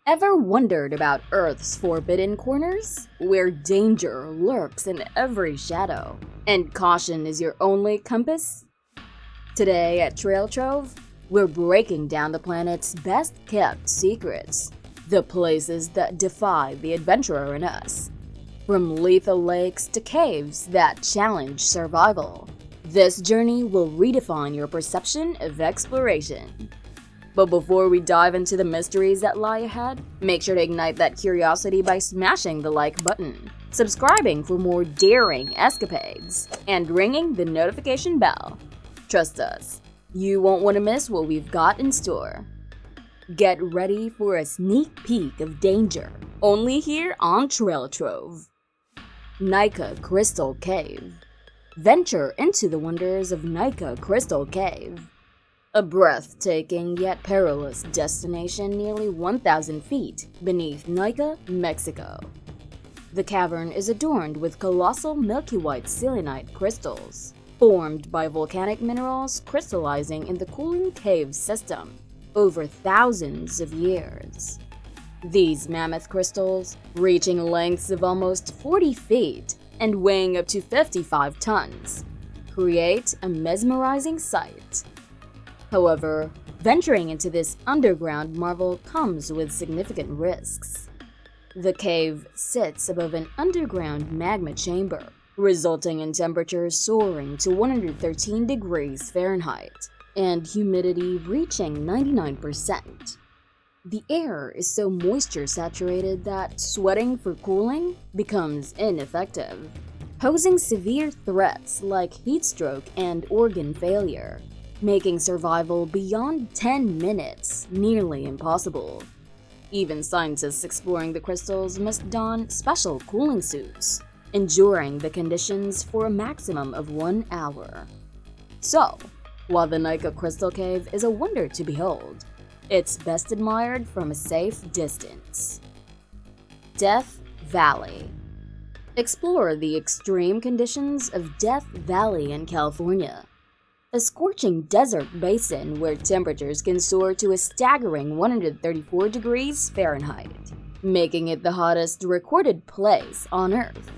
Ever wondered about Earth's forbidden corners, where danger lurks in every shadow, and caution is your only compass? Today at TrailTrove, we're breaking down the planet's best-kept secrets, the places that defy the adventurer in us. From lethal lakes to caves that challenge survival, this journey will redefine your perception of exploration. But before we dive into the mysteries that lie ahead, make sure to ignite that curiosity by smashing the like button, subscribing for more daring escapades, and ringing the notification bell. Trust us, you won't want to miss what we've got in store. Get ready for a sneak peek of danger, only here on TrailTrove. Nika Crystal Cave. Venture into the wonders of Nika Crystal Cave. A breathtaking yet perilous destination nearly 1,000 feet beneath Nika, Mexico. The cavern is adorned with colossal milky white selenite crystals, formed by volcanic minerals crystallizing in the cooling cave system over thousands of years. These mammoth crystals, reaching lengths of almost 40 feet and weighing up to 55 tons, create a mesmerizing sight. However, venturing into this underground marvel comes with significant risks. The cave sits above an underground magma chamber, resulting in temperatures soaring to 113 degrees Fahrenheit and humidity reaching 99%. The air is so moisture-saturated that sweating for cooling becomes ineffective, posing severe threats like heat stroke and organ failure, making survival beyond 10 minutes nearly impossible. Even scientists exploring the crystals must don special cooling suits, enduring the conditions for a maximum of 1 hour. So, while the Nika Crystal Cave is a wonder to behold, it's best admired from a safe distance. Death Valley. Explore the extreme conditions of Death Valley in California, a scorching desert basin where temperatures can soar to a staggering 134 degrees Fahrenheit, making it the hottest recorded place on Earth.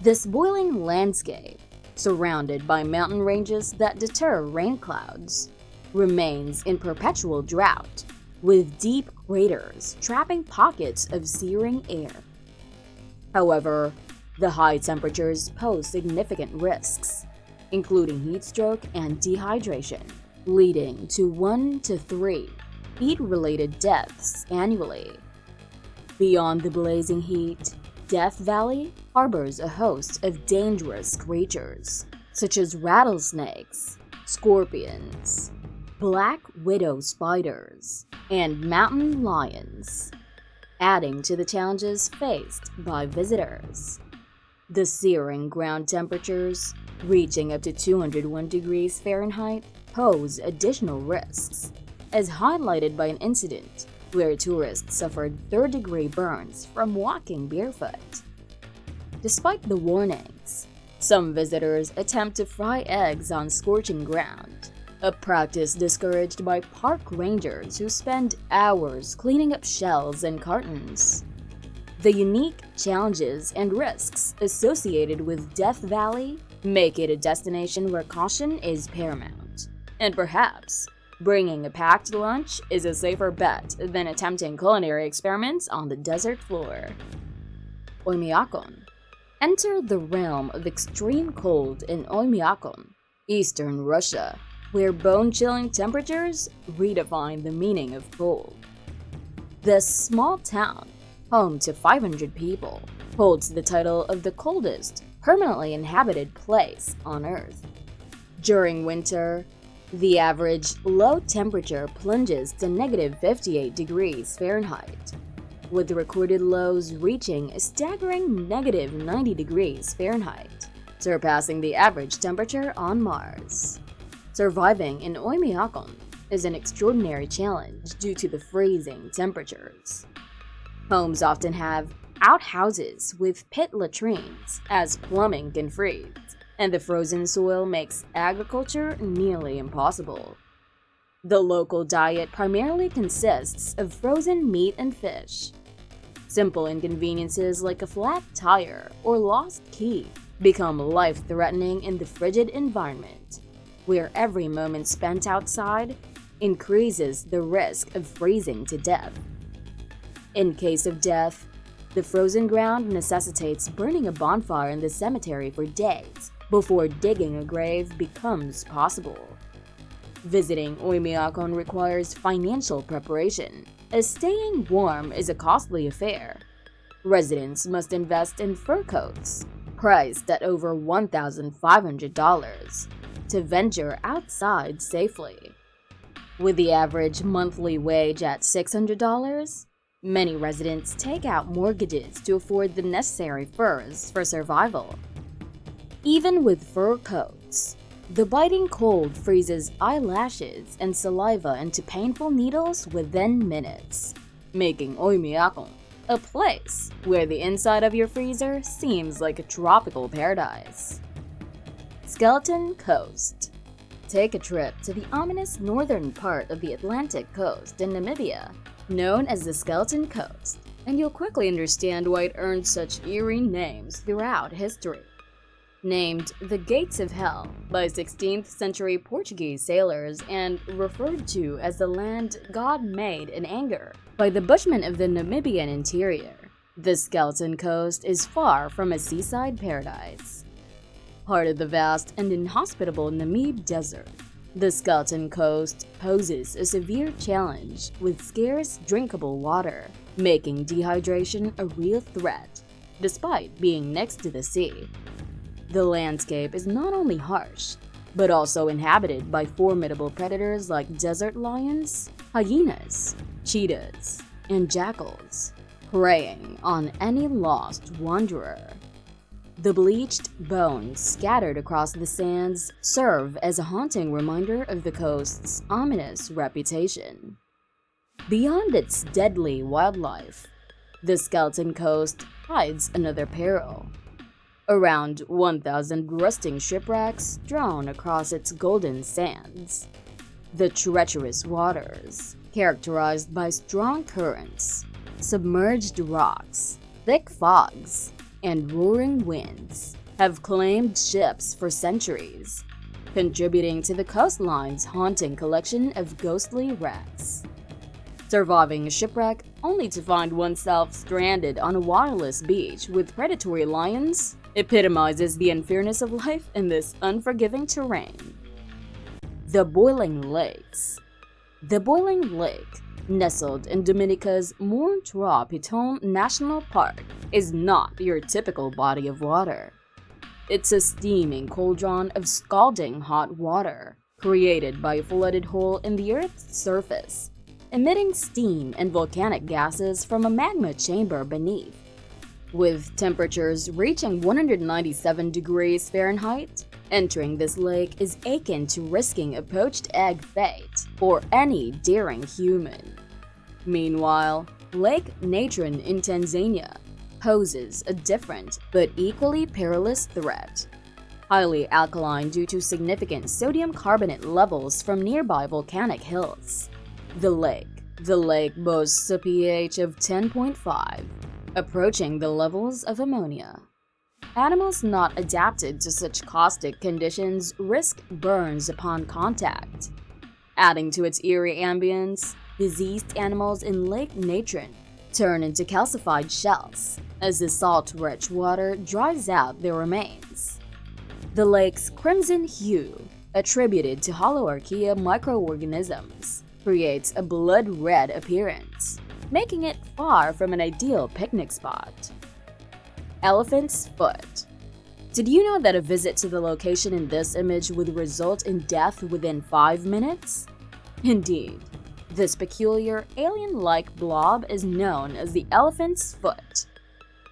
This boiling landscape, surrounded by mountain ranges that deter rain clouds, remains in perpetual drought, with deep craters trapping pockets of searing air. However, the high temperatures pose significant risks, including heat stroke and dehydration, leading to 1 to 3 heat-related deaths annually. Beyond the blazing heat, Death Valley harbors a host of dangerous creatures, such as rattlesnakes, scorpions, black widow spiders, and mountain lions, adding to the challenges faced by visitors. The searing ground temperatures, reaching up to 201 degrees Fahrenheit, pose additional risks, as highlighted by an incident where tourists suffered third-degree burns from walking barefoot. Despite the warnings, some visitors attempt to fry eggs on scorching ground, a practice discouraged by park rangers who spend hours cleaning up shells and cartons. The unique challenges and risks associated with Death Valley make it a destination where caution is paramount, and perhaps bringing a packed lunch is a safer bet than attempting culinary experiments on the desert floor. Oymyakon. Enter the realm of extreme cold in Oymyakon, eastern Russia, where bone-chilling temperatures redefine the meaning of cold. This small town, home to 500 people, holds the title of the coldest permanently inhabited place on Earth. During winter, the average low temperature plunges to -58 degrees Fahrenheit, with recorded lows reaching a staggering -90 degrees Fahrenheit, surpassing the average temperature on Mars. Surviving in Oymyakon is an extraordinary challenge due to the freezing temperatures. Homes often have outhouses with pit latrines, as plumbing can freeze, and the frozen soil makes agriculture nearly impossible. The local diet primarily consists of frozen meat and fish. Simple inconveniences like a flat tire or lost key become life-threatening in the frigid environment, where every moment spent outside increases the risk of freezing to death. In case of death, the frozen ground necessitates burning a bonfire in the cemetery for days before digging a grave becomes possible. Visiting Oymyakon requires financial preparation, as staying warm is a costly affair. Residents must invest in fur coats, priced at over $1,500, to venture outside safely. With the average monthly wage at $600, many residents take out mortgages to afford the necessary furs for survival. Even with fur coats, the biting cold freezes eyelashes and saliva into painful needles within minutes, making Oymyakon a place where the inside of your freezer seems like a tropical paradise. Skeleton Coast. Take a trip to the ominous northern part of the Atlantic coast in Namibia, known as the Skeleton Coast, and you'll quickly understand why it earned such eerie names throughout history. Named the Gates of Hell by 16th century Portuguese sailors and referred to as the land God made in anger by the Bushmen of the Namibian interior, the Skeleton Coast is far from a seaside paradise. Part of the vast and inhospitable Namib Desert, the Skeleton Coast poses a severe challenge with scarce drinkable water, making dehydration a real threat, despite being next to the sea. The landscape is not only harsh, but also inhabited by formidable predators like desert lions, hyenas, cheetahs, and jackals, preying on any lost wanderer. The bleached bones scattered across the sands serve as a haunting reminder of the coast's ominous reputation. Beyond its deadly wildlife, the Skeleton Coast hides another peril. Around 1,000 rusting shipwrecks strewn across its golden sands. The treacherous waters, characterized by strong currents, submerged rocks, thick fogs, and roaring winds, have claimed ships for centuries, contributing to the coastline's haunting collection of ghostly wrecks. Surviving a shipwreck only to find oneself stranded on a waterless beach with predatory lions epitomizes the unfairness of life in this unforgiving terrain. The Boiling Lakes. The Boiling Lake, nestled in Dominica's Morne-Trois-Pitons National Park, is not your typical body of water. It's a steaming cauldron of scalding hot water, created by a flooded hole in the Earth's surface, emitting steam and volcanic gases from a magma chamber beneath. With temperatures reaching 197 degrees Fahrenheit, entering this lake is akin to risking a poached egg fate for any daring human. Meanwhile, Lake Natron in Tanzania poses a different but equally perilous threat. Highly alkaline due to significant sodium carbonate levels from nearby volcanic hills. The lake boasts a pH of 10.5, approaching the levels of ammonia. Animals not adapted to such caustic conditions risk burns upon contact. Adding to its eerie ambience, diseased animals in Lake Natron turn into calcified shells as the salt-rich water dries out their remains. The lake's crimson hue, attributed to holoarchaea microorganisms, creates a blood-red appearance, making it far from an ideal picnic spot. Elephant's Foot. Did you know that a visit to the location in this image would result in death within 5 minutes? Indeed, this peculiar alien-like blob is known as the Elephant's Foot.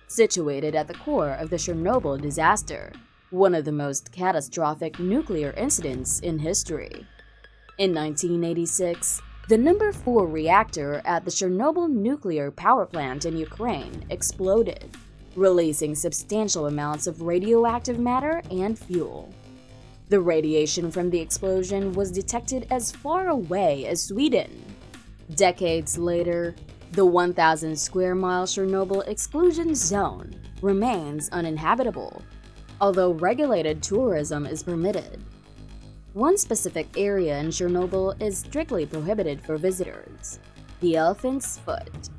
Situated at the core of the Chernobyl disaster, one of the most catastrophic nuclear incidents in history. In 1986, the number 4 reactor at the Chernobyl nuclear power plant in Ukraine exploded, releasing substantial amounts of radioactive matter and fuel. The radiation from the explosion was detected as far away as Sweden. Decades later, the 1,000 square mile Chernobyl exclusion zone remains uninhabitable, although regulated tourism is permitted. One specific area in Chernobyl is strictly prohibited for visitors: the Elephant's Foot.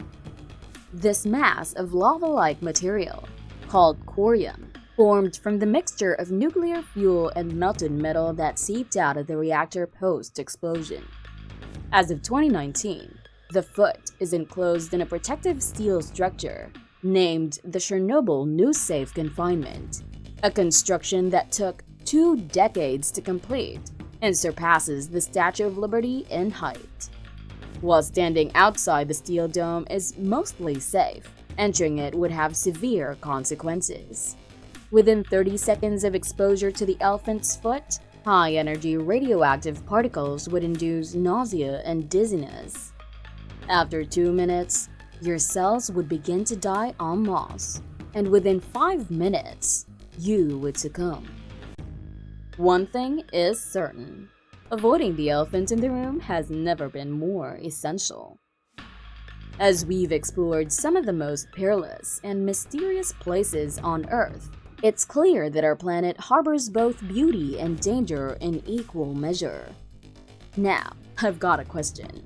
This mass of lava-like material, called corium, formed from the mixture of nuclear fuel and melted metal that seeped out of the reactor post-explosion. As of 2019, the foot is enclosed in a protective steel structure named the Chernobyl New Safe Confinement, a construction that took 2 decades to complete and surpasses the Statue of Liberty in height. While standing outside the steel dome is mostly safe, entering it would have severe consequences. Within 30 seconds of exposure to the elephant's foot, high-energy radioactive particles would induce nausea and dizziness. After 2 minutes, your cells would begin to die en masse, and within 5 minutes, you would succumb. One thing is certain: avoiding the elephant in the room has never been more essential. As we've explored some of the most perilous and mysterious places on Earth, it's clear that our planet harbors both beauty and danger in equal measure. Now, I've got a question.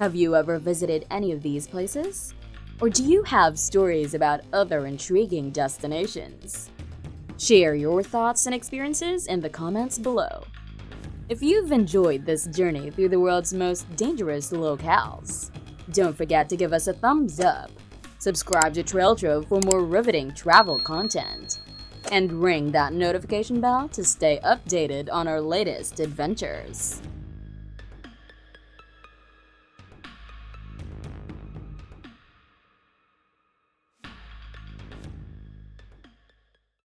Have you ever visited any of these places? Or do you have stories about other intriguing destinations? Share your thoughts and experiences in the comments below. If you've enjoyed this journey through the world's most dangerous locales, don't forget to give us a thumbs up, subscribe to TrailTrove for more riveting travel content, and ring that notification bell to stay updated on our latest adventures.